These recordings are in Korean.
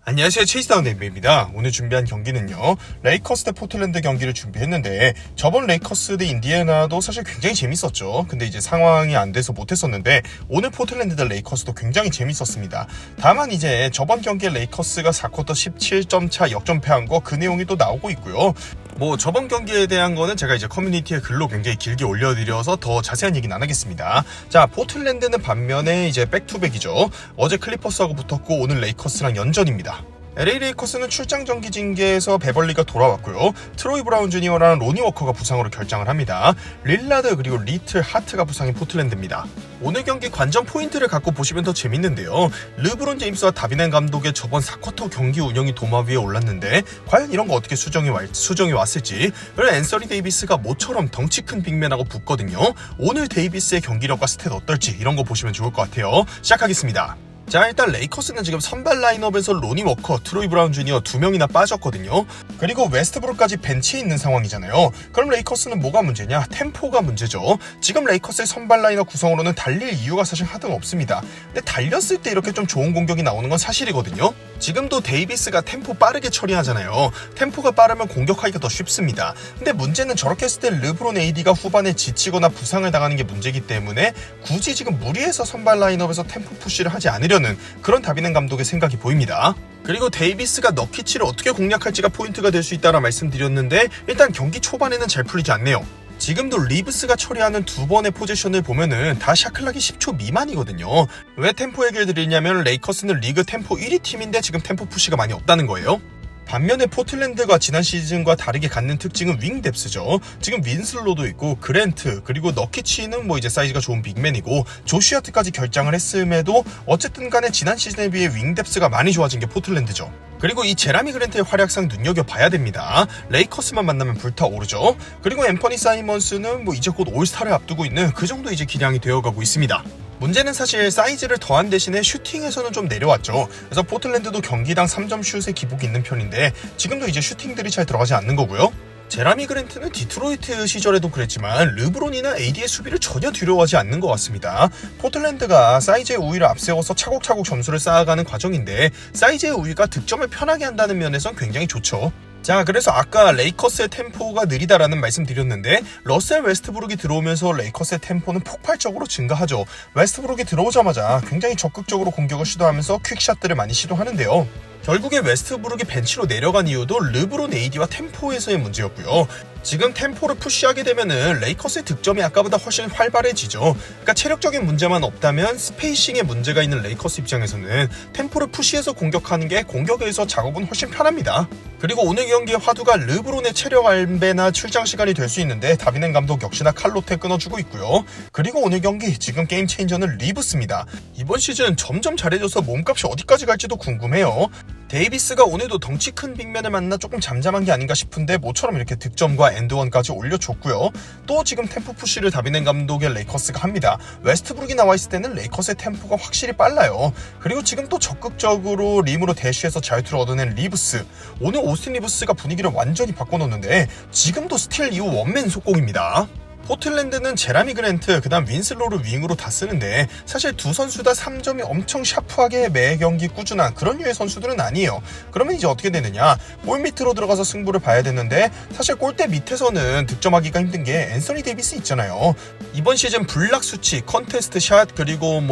안녕하세요, 체이스다운 NBA입니다. 오늘 준비한 경기는요, 레이커스 대 포틀랜드 경기를 준비했는데, 저번 레이커스 대 인디애나도 사실 굉장히 재밌었죠. 근데 이제 상황이 안 돼서 못했었는데, 오늘 포틀랜드 대 레이커스도 굉장히 재밌었습니다. 다만 이제 저번 경기에 레이커스가 4쿼터 17점 차 역전패한 거 그 내용이 또 나오고 있고요. 저번 경기에 대한 거는 제가 이제 커뮤니티에 글로 굉장히 길게 올려드려서 더 자세한 얘기는 안 하겠습니다. 자, 포틀랜드는 반면에 이제 백투백이죠. 어제 클리퍼스하고 붙었고 오늘 레이커스랑 연전입니다. LA 레이커스는 출장 정기 징계에서 베벌리가 돌아왔고요. 트로이 브라운 주니어랑 로니 워커가 부상으로 결장을 합니다. 릴라드 그리고 리틀 하트가 부상인 포틀랜드입니다. 오늘 경기 관전 포인트를 갖고 보시면 더 재밌는데요. 르브론 제임스와 다비넨 감독의 저번 4쿼터 경기 운영이 도마 위에 올랐는데 과연 이런 거 어떻게 수정이 왔을지. 그리고 앤서니 데이비스가 모처럼 덩치 큰 빅맨하고 붙거든요. 오늘 데이비스의 경기력과 스탯 어떨지 이런 거 보시면 좋을 것 같아요. 시작하겠습니다. 자, 일단 레이커스는 지금 선발 라인업에서 로니 워커, 트로이 브라운 주니어 2명이나 빠졌거든요. 그리고 웨스트브룩까지 벤치에 있는 상황이잖아요. 그럼 레이커스는 뭐가 문제냐? 템포가 문제죠. 지금 레이커스의 선발 라인업 구성으로는 달릴 이유가 사실 하등 없습니다. 근데 달렸을 때 이렇게 좀 좋은 공격이 나오는 건 사실이거든요. 지금도 데이비스가 템포 빠르게 처리하잖아요. 템포가 빠르면 공격하기가 더 쉽습니다. 근데 문제는 저렇게 했을 때 르브론 AD가 후반에 지치거나 부상을 당하는 게 문제이기 때문에 굳이 지금 무리해서 선발 라인업에서 템포 푸시를 하지 않으려는 그런 다비넨 감독의 생각이 보입니다. 그리고 데이비스가 너키치를 어떻게 공략할지가 포인트가 될 수 있다라 말씀드렸는데 일단 경기 초반에는 잘 풀리지 않네요. 지금도 리브스가 처리하는 두 번의 포지션을 보면은 다 샤클락이 10초 미만이거든요. 왜 템포 얘기를 드리냐면 레이커스는 리그 템포 1위 팀인데 지금 템포 푸시가 많이 없다는 거예요. 반면에 포틀랜드가 지난 시즌과 다르게 갖는 특징은 윙 뎁스죠. 지금 윈슬로도 있고 그랜트 그리고 너키치는 이제 사이즈가 좋은 빅맨이고 조슈아트까지 결장을 했음에도 어쨌든 간에 지난 시즌에 비해 윙 뎁스가 많이 좋아진 게 포틀랜드죠. 그리고 이 제라미 그랜트의 활약상 눈여겨봐야 됩니다. 레이커스만 만나면 불타오르죠. 그리고 앰퍼니 사이먼스는 이제 곧 올스타를 앞두고 있는 그 정도 이제 기량이 되어가고 있습니다. 문제는 사실 사이즈를 더한 대신에 슈팅에서는 좀 내려왔죠. 그래서 포틀랜드도 경기당 3점 슛에 기복이 있는 편인데 지금도 이제 슈팅들이 잘 들어가지 않는 거고요. 제라미 그랜트는 디트로이트 시절에도 그랬지만 르브론이나 AD의 수비를 전혀 두려워하지 않는 것 같습니다. 포틀랜드가 사이즈의 우위를 앞세워서 차곡차곡 점수를 쌓아가는 과정인데 사이즈의 우위가 득점을 편하게 한다는 면에선 굉장히 좋죠. 자, 그래서 아까 레이커스의 템포가 느리다라는 말씀 드렸는데 러셀 웨스트브룩이 들어오면서 레이커스의 템포는 폭발적으로 증가하죠. 웨스트브룩이 들어오자마자 굉장히 적극적으로 공격을 시도하면서 퀵샷들을 많이 시도하는데요. 결국에 웨스트브룩이 벤치로 내려간 이유도 르브론 AD와 템포에서의 문제였고요. 지금 템포를 푸시하게 되면은 레이커스의 득점이 아까보다 훨씬 활발해지죠. 그러니까 체력적인 문제만 없다면 스페이싱에 문제가 있는 레이커스 입장에서는 템포를 푸시해서 공격하는 게 공격에서 작업은 훨씬 편합니다. 그리고 오늘 경기의 화두가 르브론의 체력 안배나 출장 시간이 될 수 있는데 다비넨 감독 역시나 칼로테 끊어주고 있고요. 그리고 오늘 경기 지금 게임 체인저는 리브스입니다. 이번 시즌 점점 잘해져서 몸값이 어디까지 갈지도 궁금해요. 데이비스가 오늘도 덩치 큰 빅맨을 만나 조금 잠잠한 게 아닌가 싶은데 모처럼 이렇게 득점과 엔드원까지 올려줬고요. 또 지금 템포 푸시를 다비넨 감독의 레이커스가 합니다. 웨스트브룩이 나와있을 때는 레이커스의 템포가 확실히 빨라요. 그리고 지금 또 적극적으로 림으로 대쉬해서 자유투를 얻어낸 리브스. 오늘 오스틴 리브스가 분위기를 완전히 바꿔놓는데 지금도 스틸 이후 원맨 속공입니다. 포틀랜드는 제라미 그랜트, 그 다음 윈슬로를 윙으로 다 쓰는데 사실 두 선수 다 3점이 엄청 샤프하게 매 경기 꾸준한 그런 류의 선수들은 아니에요. 그러면 이제 어떻게 되느냐, 골 밑으로 들어가서 승부를 봐야 되는데 사실 골대 밑에서는 득점하기가 힘든 게 앤서니 데이비스 있잖아요. 이번 시즌 블락 수치, 컨테스트 샷, 그리고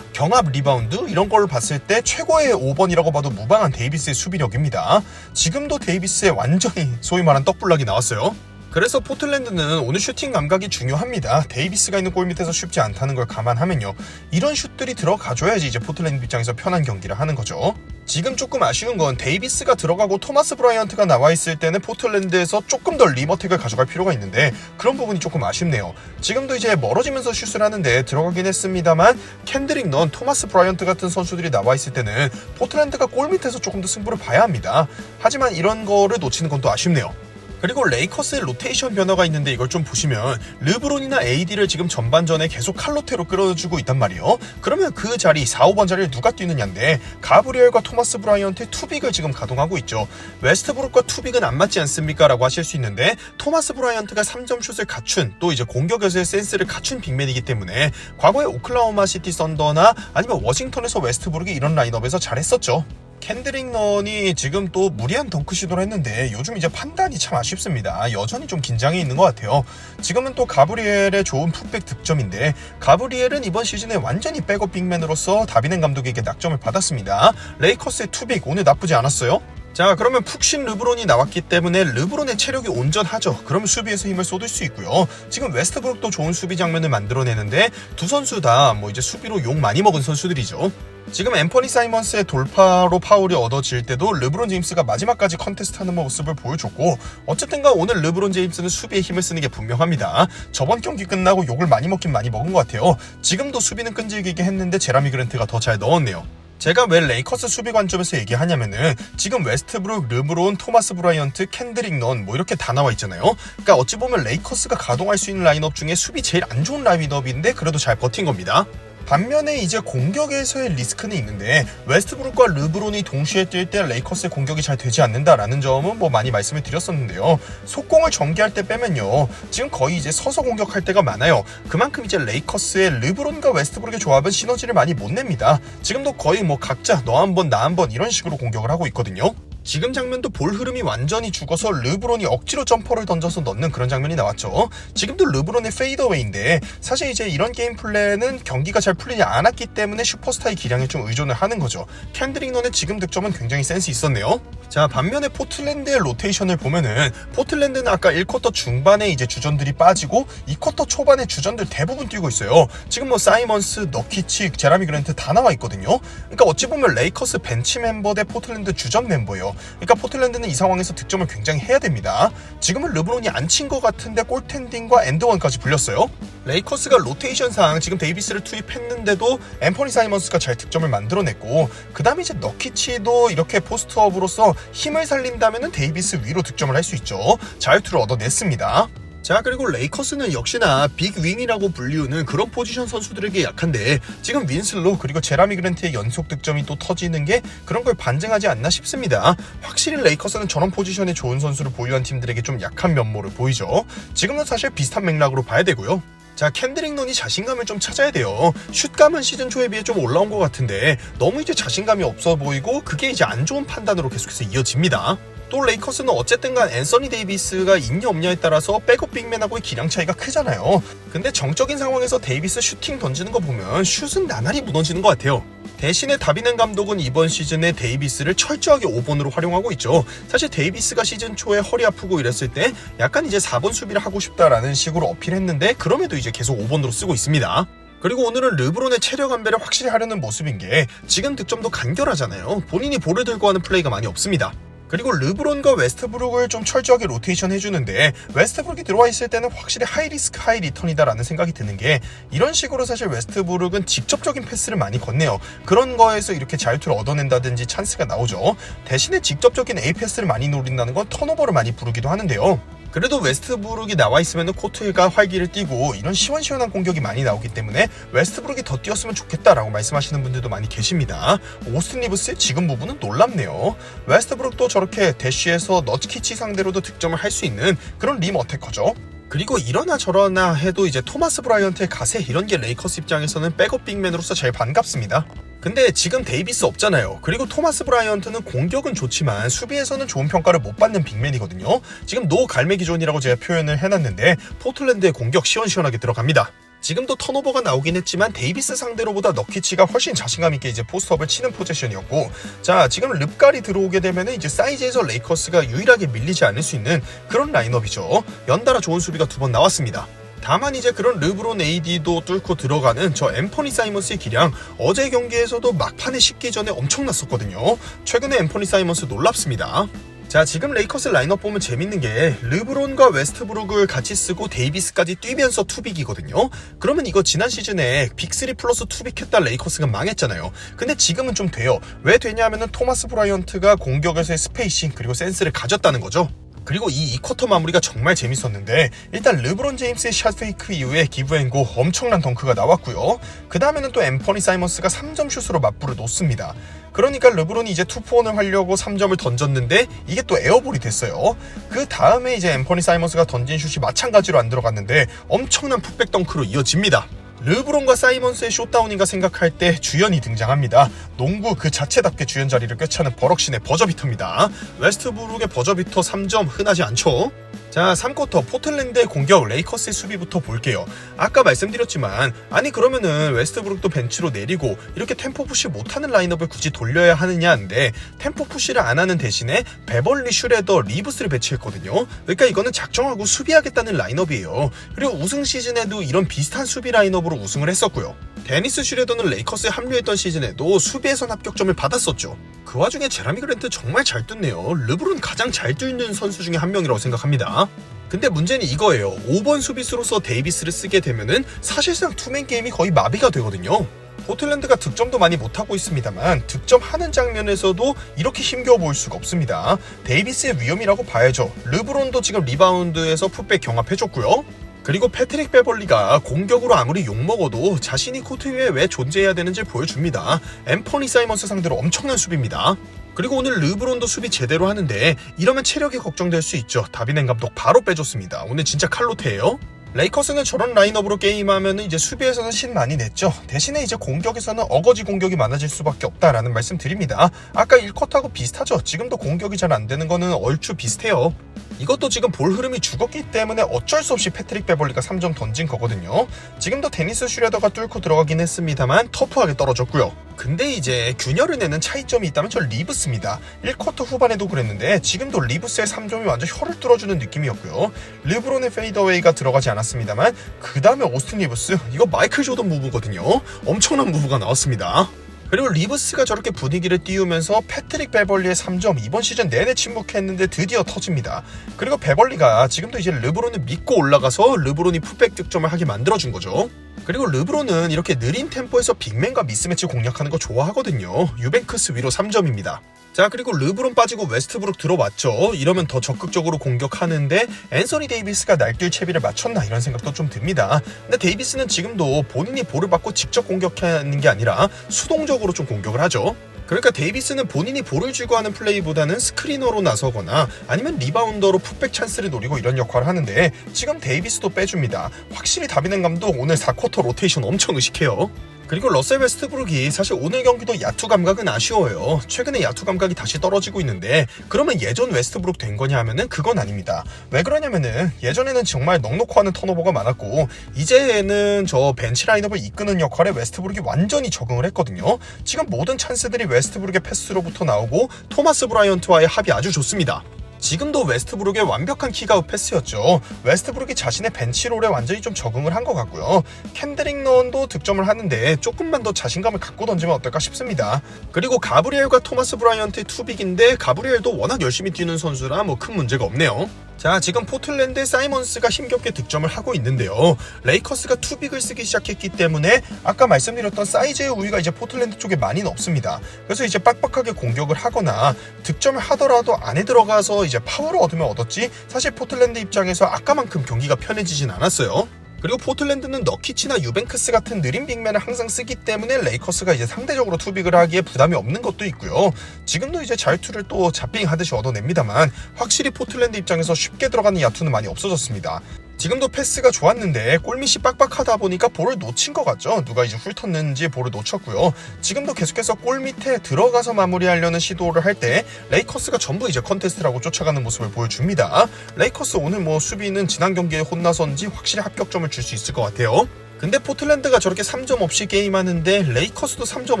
경합 리바운드 이런 걸 봤을 때 최고의 5번이라고 봐도 무방한 데이비스의 수비력입니다. 지금도 데이비스의 완전히 소위 말한 떡블락이 나왔어요. 그래서 포틀랜드는 오늘 슈팅 감각이 중요합니다. 데이비스가 있는 골 밑에서 쉽지 않다는 걸 감안하면요. 이런 슛들이 들어가줘야지 이제 포틀랜드 입장에서 편한 경기를 하는 거죠. 지금 조금 아쉬운 건 데이비스가 들어가고 토마스 브라이언트가 나와있을 때는 포틀랜드에서 조금 더 리머텍을 가져갈 필요가 있는데 그런 부분이 조금 아쉽네요. 지금도 이제 멀어지면서 슛을 하는데 들어가긴 했습니다만 캔드릭 넌, 토마스 브라이언트 같은 선수들이 나와있을 때는 포틀랜드가 골 밑에서 조금 더 승부를 봐야 합니다. 하지만 이런 거를 놓치는 건 또 아쉽네요. 그리고 레이커스의 로테이션 변화가 있는데 이걸 좀 보시면 르브론이나 AD를 지금 전반전에 계속 칼로테로 끌어주고 있단 말이에요. 그러면 그 자리 4, 5번 자리를 누가 뛰느냐인데 가브리엘과 토마스 브라이언트의 투빅을 지금 가동하고 있죠. 웨스트브룩과 투빅은 안 맞지 않습니까? 라고 하실 수 있는데 토마스 브라이언트가 3점 슛을 갖춘 또 이제 공격에서의 센스를 갖춘 빅맨이기 때문에 과거에 오클라호마 시티 썬더나 아니면 워싱턴에서 웨스트브룩이 이런 라인업에서 잘했었죠. 켄드릭 런이 지금 또 무리한 덩크 시도를 했는데 요즘 이제 판단이 참 아쉽습니다. 여전히 좀 긴장이 있는 것 같아요. 지금은 또 가브리엘의 좋은 풋백 득점인데 가브리엘은 이번 시즌에 완전히 백업 빅맨으로서 다비넨 감독에게 낙점을 받았습니다. 레이커스의 투빅 오늘 나쁘지 않았어요. 자, 그러면 푹신 르브론이 나왔기 때문에 르브론의 체력이 온전하죠. 그러면 수비에서 힘을 쏟을 수 있고요. 지금 웨스트브룩도 좋은 수비 장면을 만들어내는데 두 선수 다 뭐 이제 수비로 욕 많이 먹은 선수들이죠. 지금 앰퍼니 사이먼스의 돌파로 파울이 얻어질 때도 르브론 제임스가 마지막까지 컨테스트하는 모습을 보여줬고 어쨌든가 오늘 르브론 제임스는 수비에 힘을 쓰는 게 분명합니다. 저번 경기 끝나고 욕을 많이 먹긴 많이 먹은 것 같아요. 지금도 수비는 끈질기게 했는데 제라미 그랜트가 더 잘 넣었네요. 제가 왜 레이커스 수비 관점에서 얘기하냐면은 지금 웨스트브룩, 르브론, 토마스 브라이언트, 켄드릭 넌 뭐 이렇게 다 나와 있잖아요. 그러니까 어찌 보면 레이커스가 가동할 수 있는 라인업 중에 수비 제일 안 좋은 라인업인데 그래도 잘 버틴 겁니다. 반면에 이제 공격에서의 리스크는 있는데 웨스트브룩과 르브론이 동시에 뛸 때 레이커스의 공격이 잘 되지 않는다라는 점은 뭐 많이 말씀을 드렸었는데요. 속공을 전개할 때 빼면요. 지금 거의 이제 서서 공격할 때가 많아요. 그만큼 이제 레이커스의 르브론과 웨스트브룩의 조합은 시너지를 많이 못 냅니다. 지금도 거의 뭐 각자 너 한 번 나 한 번 이런 식으로 공격을 하고 있거든요. 지금 장면도 볼 흐름이 완전히 죽어서 르브론이 억지로 점퍼를 던져서 넣는 그런 장면이 나왔죠. 지금도 르브론의 페이더웨이인데 사실 이제 이런 게임 플레이는 경기가 잘 풀리지 않았기 때문에 슈퍼스타의 기량에 좀 의존을 하는 거죠. 켄드릭 넌의 지금 득점은 굉장히 센스 있었네요. 자, 반면에 포틀랜드의 로테이션을 보면은 포틀랜드는 아까 1쿼터 중반에 이제 주전들이 빠지고 2쿼터 초반에 주전들 대부분 뛰고 있어요. 지금 뭐 사이먼스, 너키치, 제라미 그랜트 다 나와 있거든요. 그러니까 어찌 보면 레이커스 벤치 멤버 대 포틀랜드 주전 멤버예요. 그러니까 포틀랜드는 이 상황에서 득점을 굉장히 해야 됩니다. 지금은 르브론이 안 친 것 같은데 골텐딩과 엔드원까지 불렸어요. 레이커스가 로테이션상 지금 데이비스를 투입했는데도 앰퍼니 사이먼스가 잘 득점을 만들어냈고 그 다음에 이제 너키치도 이렇게 포스트업으로서 힘을 살린다면 데이비스 위로 득점을 할 수 있죠. 자유투를 얻어냈습니다. 자, 그리고 레이커스는 역시나 빅윙이라고 불리우는 그런 포지션 선수들에게 약한데 지금 윈슬로 그리고 제라미 그랜트의 연속 득점이 또 터지는 게 그런 걸 반증하지 않나 싶습니다. 확실히 레이커스는 저런 포지션에 좋은 선수를 보유한 팀들에게 좀 약한 면모를 보이죠. 지금은 사실 비슷한 맥락으로 봐야 되고요. 자, 켄드릭 넌이 자신감을 좀 찾아야 돼요. 슛감은 시즌 초에 비해 좀 올라온 것 같은데 너무 이제 자신감이 없어 보이고 그게 이제 안 좋은 판단으로 계속해서 이어집니다. 또 레이커스는 어쨌든 간 앤서니 데이비스가 있냐 없냐에 따라서 백업 빅맨하고의 기량 차이가 크잖아요. 근데 정적인 상황에서 데이비스 슈팅 던지는 거 보면 슛은 나날이 무너지는 것 같아요. 대신에 다비넨 감독은 이번 시즌에 데이비스를 철저하게 5번으로 활용하고 있죠. 사실 데이비스가 시즌 초에 허리 아프고 이랬을 때 약간 이제 4번 수비를 하고 싶다라는 식으로 어필했는데 그럼에도 이제 계속 5번으로 쓰고 있습니다. 그리고 오늘은 르브론의 체력 안배를 확실히 하려는 모습인 게 지금 득점도 간결하잖아요. 본인이 볼을 들고 하는 플레이가 많이 없습니다. 그리고 르브론과 웨스트브룩을 좀 철저하게 로테이션 해주는데 웨스트브룩이 들어와 있을 때는 확실히 하이 리스크 하이 리턴이다라는 생각이 드는 게 이런 식으로 사실 웨스트브룩은 직접적인 패스를 많이 건네요. 그런 거에서 이렇게 자유투를 얻어낸다든지 찬스가 나오죠. 대신에 직접적인 A 패스를 많이 노린다는 건 턴오버를 많이 부르기도 하는데요. 그래도 웨스트브룩이 나와 있으면 코트가 활기를 띠고 이런 시원시원한 공격이 많이 나오기 때문에 웨스트브룩이 더 뛰었으면 좋겠다라고 말씀하시는 분들도 많이 계십니다. 오스틴 리브스의 지금 부분은 놀랍네요. 웨스트브룩도 저렇게 대쉬에서 너키치 상대로도 득점을 할 수 있는 그런 림 어태커죠. 그리고 이러나 저러나 해도 이제 토마스 브라이언트의 가세 이런 게 레이커스 입장에서는 백업 빅맨으로서 제일 반갑습니다. 근데 지금 데이비스 없잖아요. 그리고 토마스 브라이언트는 공격은 좋지만 수비에서는 좋은 평가를 못 받는 빅맨이거든요. 지금 노 갈매기존이라고 제가 표현을 해놨는데 포틀랜드의 공격 시원시원하게 들어갑니다. 지금도 턴오버가 나오긴 했지만 데이비스 상대로보다 너키치가 훨씬 자신감 있게 이제 포스트업을 치는 포지션이었고, 자, 지금 릅갈이 들어오게 되면 이제 사이즈에서 레이커스가 유일하게 밀리지 않을 수 있는 그런 라인업이죠. 연달아 좋은 수비가 2번 나왔습니다. 다만 이제 그런 르브론 AD도 뚫고 들어가는 저 앰퍼니 사이먼스의 기량, 어제 경기에서도 막판에 식기 전에 엄청났었거든요. 최근에 앰퍼니 사이먼스 놀랍습니다. 자, 지금 레이커스 라인업 보면 재밌는 게 르브론과 웨스트브룩을 같이 쓰고 데이비스까지 뛰면서 투빅이거든요. 그러면 이거 지난 시즌에 빅3 플러스 투빅 했다 레이커스가 망했잖아요. 근데 지금은 좀 돼요. 왜 되냐면은 토마스 브라이언트가 공격에서의 스페이싱 그리고 센스를 가졌다는 거죠. 그리고 이 2쿼터 마무리가 정말 재밌었는데 일단 르브론 제임스의 샷 페이크 이후에 기브앤고 엄청난 덩크가 나왔고요. 그 다음에는 또 앰퍼니 사이먼스가 3점 슛으로 맞불을 놓습니다. 그러니까 르브론이 이제 투포원을 하려고 3점을 던졌는데 이게 또 에어볼이 됐어요. 그 다음에 이제 앰퍼니 사이먼스가 던진 슛이 마찬가지로 안 들어갔는데 엄청난 풋백 덩크로 이어집니다. 르브론과 사이먼스의 쇼다운인가 생각할 때 주연이 등장합니다. 농구 그 자체답게 주연 자리를 꿰차는 버럭신의 버저비터입니다. 웨스트브룩의 버저비터 3점 흔하지 않죠? 자, 3쿼터 포틀랜드의 공격, 레이커스의 수비부터 볼게요. 아까 말씀드렸지만 아니 그러면은 웨스트브룩도 벤치로 내리고 이렇게 템포 푸시 못하는 라인업을 굳이 돌려야 하느냐인데 템포 푸시를 안 하는 대신에 베벌리, 슈레더, 리브스를 배치했거든요. 그러니까 이거는 작정하고 수비하겠다는 라인업이에요. 그리고 우승 시즌에도 이런 비슷한 수비 라인업으로 우승을 했었고요. 데니스 슈레더는 레이커스에 합류했던 시즌에도 수비에선 합격점을 받았었죠. 그 와중에 제라미 그랜트 정말 잘 뚫네요. 르브론 가장 잘 뚫는 선수 중에 한 명이라고 생각합니다. 근데 문제는 이거예요. 5번 수비수로서 데이비스를 쓰게 되면은 사실상 투맨 게임이 거의 마비가 되거든요. 포틀랜드가 득점도 많이 못하고 있습니다만 득점하는 장면에서도 이렇게 힘겨워 보일 수가 없습니다. 데이비스의 위험이라고 봐야죠. 르브론도 지금 리바운드에서 풋백 경합해줬고요. 그리고 패트릭 베벌리가 공격으로 아무리 욕먹어도 자신이 코트 위에 왜 존재해야 되는지 보여줍니다. 앰퍼니 사이먼스 상대로 엄청난 수비입니다. 그리고 오늘 르브론도 수비 제대로 하는데 이러면 체력이 걱정될 수 있죠. 다비넨 감독 바로 빼줬습니다. 오늘 진짜 칼로테예요. 레이커스는 저런 라인업으로 게임하면 이제 수비에서는 신 많이 냈죠. 대신에 이제 공격에서는 어거지 공격이 많아질 수밖에 없다라는 말씀 드립니다. 아까 1쿼터하고 비슷하죠. 지금도 공격이 잘 안 되는 거는 얼추 비슷해요. 이것도 지금 볼 흐름이 죽었기 때문에 어쩔 수 없이 패트릭 베벌리가 3점 던진 거거든요. 지금도 데니스 슈레더가 뚫고 들어가긴 했습니다만 터프하게 떨어졌고요. 근데 이제 균열을 내는 차이점이 있다면 저 리브스입니다. 1쿼터 후반에도 그랬는데 지금도 리브스의 3점이 완전 혀를 뚫어주는 느낌이었고요. 르브론의 페이더웨이가 들어가지 않았습니다만 그 다음에 오스틴 리브스, 이거 마이클 조던 무브거든요. 엄청난 무브가 나왔습니다. 그리고 리브스가 저렇게 분위기를 띄우면서 패트릭 베벌리의 3점 이번 시즌 내내 침묵했는데 드디어 터집니다. 그리고 베벌리가 지금도 이제 르브론을 믿고 올라가서 르브론이 풋백 득점을 하게 만들어준 거죠. 그리고 르브론은 이렇게 느린 템포에서 빅맨과 미스매치 공략하는 거 좋아하거든요. 유뱅크스 위로 3점입니다. 자, 그리고 르브론 빠지고 웨스트브룩 들어왔죠. 이러면 더 적극적으로 공격하는데 앤서니 데이비스가 날뛸 채비를 맞췄나 이런 생각도 좀 듭니다. 근데 데이비스는 지금도 본인이 볼을 받고 직접 공격하는 게 아니라 수동적으로 좀 공격을 하죠. 그러니까 데이비스는 본인이 볼을 쥐고 하는 플레이보다는 스크리너로 나서거나 아니면 리바운더로 풋백 찬스를 노리고 이런 역할을 하는데 지금 데이비스도 빼줍니다. 확실히 다비넨 감독 오늘 4쿼터 로테이션 엄청 의식해요. 그리고 러셀 웨스트브룩이 사실 오늘 경기도 야투 감각은 아쉬워요. 최근에 야투 감각이 다시 떨어지고 있는데 그러면 예전 웨스트브룩 된 거냐 하면은 그건 아닙니다. 왜 그러냐면은 예전에는 정말 넉넉히 하는 턴오버가 많았고 이제는 저 벤치 라인업을 이끄는 역할에 웨스트브룩이 완전히 적응을 했거든요. 지금 모든 찬스들이 웨스트브룩의 패스로부터 나오고 토마스 브라이언트와의 합이 아주 좋습니다. 지금도 웨스트브룩의 완벽한 킥아웃 패스였죠. 웨스트브룩이 자신의 벤치롤에 완전히 좀 적응을 한 것 같고요. 캔드릭 넌도 득점을 하는데 조금만 더 자신감을 갖고 던지면 어떨까 싶습니다. 그리고 가브리엘과 토마스 브라이언트의 투빅인데 가브리엘도 워낙 열심히 뛰는 선수라 뭐 큰 문제가 없네요. 자, 지금 포틀랜드의 사이먼스가 힘겹게 득점을 하고 있는데요. 레이커스가 투빅을 쓰기 시작했기 때문에 아까 말씀드렸던 사이즈의 우위가 이제 포틀랜드 쪽에 많이는 없습니다. 그래서 이제 빡빡하게 공격을 하거나 득점을 하더라도 안에 들어가서 이제 파워를 얻으면 얻었지 사실 포틀랜드 입장에서 아까만큼 경기가 편해지진 않았어요. 그리고 포틀랜드는 너키치나 유뱅크스 같은 느린 빅맨을 항상 쓰기 때문에 레이커스가 이제 상대적으로 투빅을 하기에 부담이 없는 것도 있고요. 지금도 이제 자유투를 또 자빙 하듯이 얻어냅니다만 확실히 포틀랜드 입장에서 쉽게 들어가는 야투는 많이 없어졌습니다. 지금도 패스가 좋았는데 골밑이 빡빡하다 보니까 볼을 놓친 것 같죠. 누가 이제 훑었는지 볼을 놓쳤고요. 지금도 계속해서 골밑에 들어가서 마무리하려는 시도를 할 때 레이커스가 전부 이제 컨테스트라고 쫓아가는 모습을 보여줍니다. 레이커스 오늘 뭐 수비는 지난 경기에 혼나선지 확실히 합격점을 줄 수 있을 것 같아요. 근데 포틀랜드가 저렇게 3점 없이 게임하는데 레이커스도 3점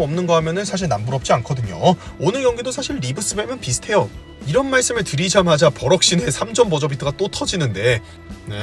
없는 거 하면은 사실 남부럽지 않거든요. 오늘 경기도 사실 리브스 빼면 비슷해요. 이런 말씀을 드리자마자 버럭신의 3점 버저비터가 또 터지는데 네.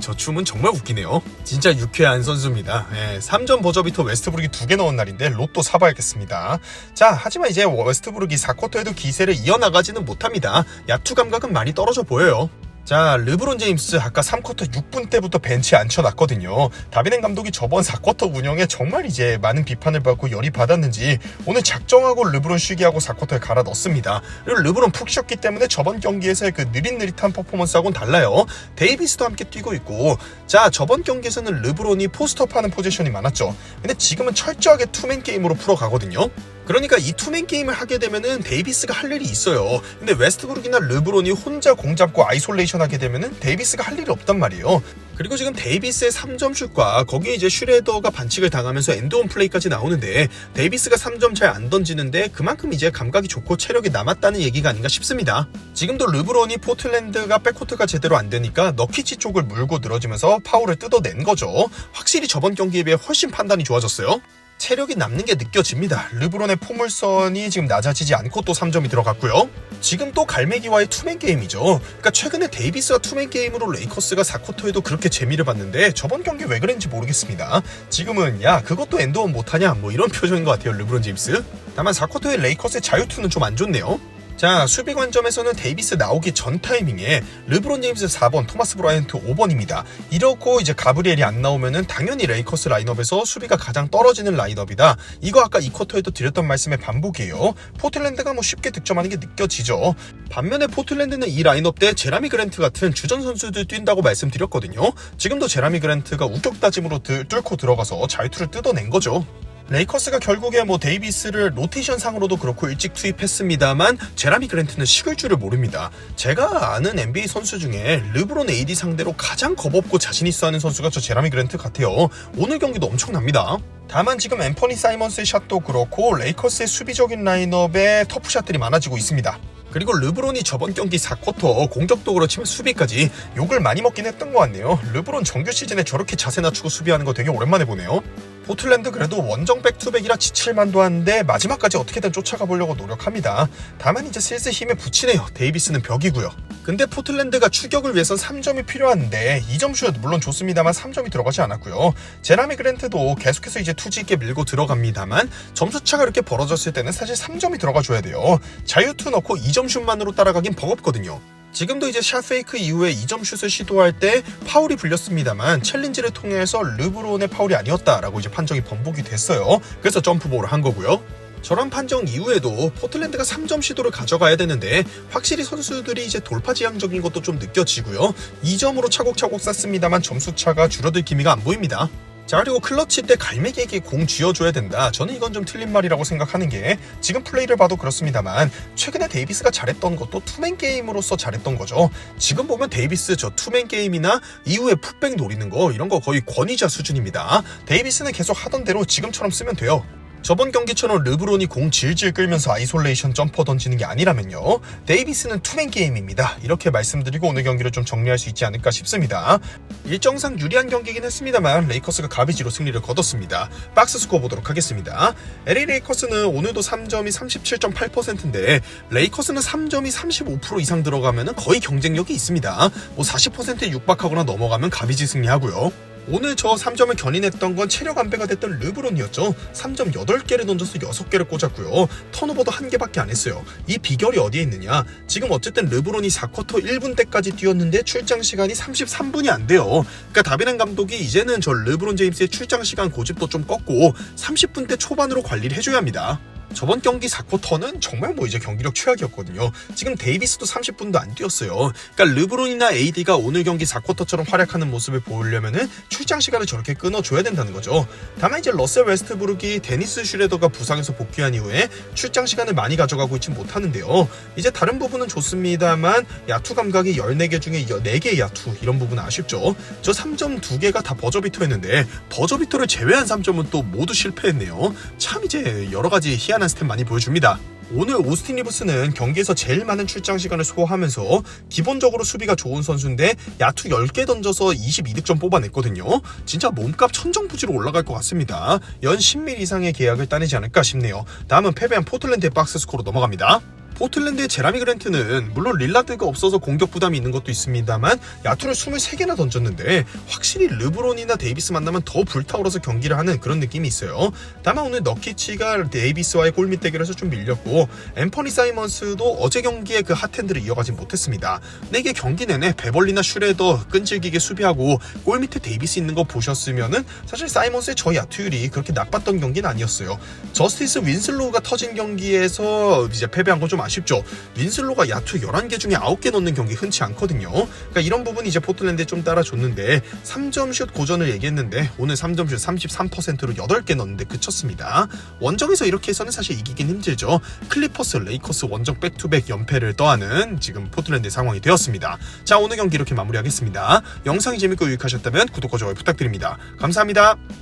저 춤은 정말 웃기네요. 진짜 유쾌한 선수입니다. 3점 버저비터 웨스트브룩이 2개 넣은 날인데 로또 사봐야겠습니다. 자, 하지만 이제 웨스트브룩이 4쿼터에도 기세를 이어나가지는 못합니다. 야투 감각은 많이 떨어져 보여요. 자, 르브론 제임스 아까 3쿼터 6분 때부터 벤치에 앉혀놨거든요. 다비넨 감독이 저번 4쿼터 운영에 정말 이제 많은 비판을 받고 열이 받았는지 오늘 작정하고 르브론 쉬게 하고 4쿼터에 갈아 넣습니다. 그리고 르브론 푹 쉬었기 때문에 저번 경기에서의 그 느릿느릿한 퍼포먼스하고는 달라요. 데이비스도 함께 뛰고 있고 자, 저번 경기에서는 르브론이 포스트업하는 포지션이 많았죠. 근데 지금은 철저하게 투맨 게임으로 풀어가거든요. 그러니까 이 투맨 게임을 하게 되면은 데이비스가 할 일이 있어요. 근데 웨스트브룩이나 르브론이 혼자 공 잡고 아이솔레이션 하게 되면은 데이비스가 할 일이 없단 말이에요. 그리고 지금 데이비스의 3점 슛과 거기에 이제 슈레더가 반칙을 당하면서 엔드원 플레이까지 나오는데 데이비스가 3점 잘 안 던지는데 그만큼 이제 감각이 좋고 체력이 남았다는 얘기가 아닌가 싶습니다. 지금도 르브론이 포틀랜드가 백코트가 제대로 안 되니까 너키치 쪽을 물고 늘어지면서 파울을 뜯어낸 거죠. 확실히 저번 경기에 비해 훨씬 판단이 좋아졌어요. 체력이 남는 게 느껴집니다. 르브론의 포물선이 지금 낮아지지 않고 또 3점이 들어갔고요. 지금 또 갈매기와의 투맨 게임이죠. 그러니까 최근에 데이비스와 투맨 게임으로 레이커스가 4쿼터에도 그렇게 재미를 봤는데 저번 경기 왜 그랬는지 모르겠습니다. 지금은 야 그것도 엔드원 못하냐 뭐 이런 표정인 것 같아요. 르브론 제임스. 다만 4쿼터에 레이커스의 자유투는 좀 안 좋네요. 자, 수비 관점에서는 데이비스 나오기 전 타이밍에 르브론 제임스 4번, 토마스 브라이언트 5번입니다. 이렇고 이제 가브리엘이 안 나오면은 당연히 레이커스 라인업에서 수비가 가장 떨어지는 라인업이다. 이거 아까 이 쿼터에도 드렸던 말씀의 반복이에요. 포틀랜드가 뭐 쉽게 득점하는 게 느껴지죠. 반면에 포틀랜드는 이 라인업 때 제라미 그랜트 같은 주전 선수들 뛴다고 말씀드렸거든요. 지금도 제라미 그랜트가 우격다짐으로 뚫고 들어가서 자유투를 뜯어낸 거죠. 레이커스가 결국에 뭐 데이비스를 로테이션 상으로도 그렇고 일찍 투입했습니다만 제라미 그랜트는 식을 줄을 모릅니다. 제가 아는 NBA 선수 중에 르브론 AD 상대로 가장 겁없고 자신있어 하는 선수가 저 제라미 그랜트 같아요. 오늘 경기도 엄청납니다. 다만 지금 앰퍼니 사이먼스의 샷도 그렇고 레이커스의 수비적인 라인업에 터프샷들이 많아지고 있습니다. 그리고 르브론이 저번 경기 4쿼터 공격도 그렇지만 수비까지 욕을 많이 먹긴 했던 것 같네요. 르브론 정규 시즌에 저렇게 자세 낮추고 수비하는 거 되게 오랜만에 보네요. 포틀랜드 그래도 원정 백투백이라 지칠만도 한데 마지막까지 어떻게든 쫓아가 보려고 노력합니다. 다만 이제 슬슬 힘에 붙이네요. 데이비스는 벽이고요. 근데 포틀랜드가 추격을 위해선 3점이 필요한데 2점 슛 물론 좋습니다만 3점이 들어가지 않았고요. 제라미 그랜트도 계속해서 이제 투지 있게 밀고 들어갑니다만 점수차가 이렇게 벌어졌을 때는 사실 3점이 들어가 줘야 돼요. 자유투 넣고 2점 슛만으로 따라가긴 버겁거든요. 지금도 이제 샷 페이크 이후에 2점 슛을 시도할 때 파울이 불렸습니다만 챌린지를 통해서 르브론의 파울이 아니었다라고 이제 판정이 번복이 됐어요. 그래서 점프볼을 한 거고요. 저런 판정 이후에도 포틀랜드가 3점 시도를 가져가야 되는데 확실히 선수들이 이제 돌파지향적인 것도 좀 느껴지고요. 2점으로 차곡차곡 쌓습니다만 점수차가 줄어들 기미가 안 보입니다. 자, 그리고 클러치 때 갈매기에게 공 쥐어줘야 된다. 저는 이건 좀 틀린 말이라고 생각하는 게 지금 플레이를 봐도 그렇습니다만 최근에 데이비스가 잘했던 것도 투맨 게임으로서 잘했던 거죠. 지금 보면 데이비스 저 투맨 게임이나 이후에 풋백 노리는 거 이런 거 거의 권위자 수준입니다. 데이비스는 계속 하던 대로 지금처럼 쓰면 돼요. 저번 경기처럼 르브론이 공 질질 끌면서 아이솔레이션 점퍼 던지는 게 아니라면요. 데이비스는 투맨 게임입니다. 이렇게 말씀드리고 오늘 경기를 좀 정리할 수 있지 않을까 싶습니다. 일정상 유리한 경기긴 했습니다만 레이커스가 가비지로 승리를 거뒀습니다. 박스 스코어 보도록 하겠습니다. LA 레이커스는 오늘도 3점이 37.8%인데 레이커스는 3점이 35% 이상 들어가면 거의 경쟁력이 있습니다. 뭐 40%에 육박하거나 넘어가면 가비지 승리하고요. 오늘 저 3점을 견인했던 건 체력 안배가 됐던 르브론이었죠. 3점 8개를 던져서 6개를 꽂았고요. 턴오버도 1개밖에 안 했어요. 이 비결이 어디에 있느냐? 지금 어쨌든 르브론이 4쿼터 1분 때까지 뛰었는데 출장 시간이 33분이 안 돼요. 그러니까 다비렌 감독이 이제는 저 르브론 제임스의 출장 시간 고집도 좀 꺾고 30분대 초반으로 관리를 해줘야 합니다. 저번 경기 4쿼터는 정말 뭐 이제 경기력 최악이었거든요. 지금 데이비스도 30분도 안 뛰었어요. 그러니까 르브론이나 AD가 오늘 경기 4쿼터처럼 활약하는 모습을 보이려면은 출장 시간을 저렇게 끊어줘야 된다는 거죠. 다만 이제 러셀 웨스트브룩이 데니스 슈레더가 부상에서 복귀한 이후에 출장 시간을 많이 가져가고 있지 못하는데요. 이제 다른 부분은 좋습니다만 야투 감각이 14개 중에 4개의 야투 이런 부분은 아쉽죠. 저 3점 2개가 다 버저비터였는데 버저비터를 제외한 3점은 또 모두 실패했네요. 참 이제 여러가지 희한한 스텝 많이 보여줍니다. 오늘 오스틴 리브스는 경기에서 제일 많은 출장 시간을 소화하면서 기본적으로 수비가 좋은 선수인데 야투 10개 던져서 22득점 뽑아냈거든요. 진짜 몸값 천정부지로 올라갈 것 같습니다. 연 10밀 이상의 계약을 따내지 않을까 싶네요. 다음은 패배한 포틀랜드의 박스 스코어로 넘어갑니다. 포틀랜드의 제라미 그랜트는 물론 릴라드가 없어서 공격 부담이 있는 것도 있습니다만 야투를 23개나 던졌는데 확실히 르브론이나 데이비스 만나면 더 불타오르서 경기를 하는 그런 느낌이 있어요. 다만 오늘 너키치가 데이비스와의 골밑 대결에서 좀 밀렸고 앰퍼니 사이먼스도 어제 경기에 그 핫핸드를 이어가지 못했습니다. 근데 이게 경기 내내 베벌리나 슈레더 끈질기게 수비하고 골밑에 데이비스 있는 거 보셨으면은 사실 사이먼스의 저 야투율이 그렇게 나빴던 경기는 아니었어요. 저스티스 윈슬로우가 터진 경기에서 이제 패배한 건 좀 아쉽죠. 윈슬로가 야투 11개 중에 9개 넣는 경기 흔치 않거든요. 그러니까 이런 부분이 이제 포틀랜드에 좀 따라줬는데 3점슛 고전을 얘기했는데 오늘 3점슛 33%로 8개 넣는데 그쳤습니다. 원정에서 이렇게 해서는 사실 이기긴 힘들죠. 클리퍼스, 레이커스 원정 백투백 연패를 떠하는 지금 포틀랜드의 상황이 되었습니다. 자, 오늘 경기 이렇게 마무리하겠습니다. 영상이 재밌고 유익하셨다면 구독과 좋아요 부탁드립니다. 감사합니다.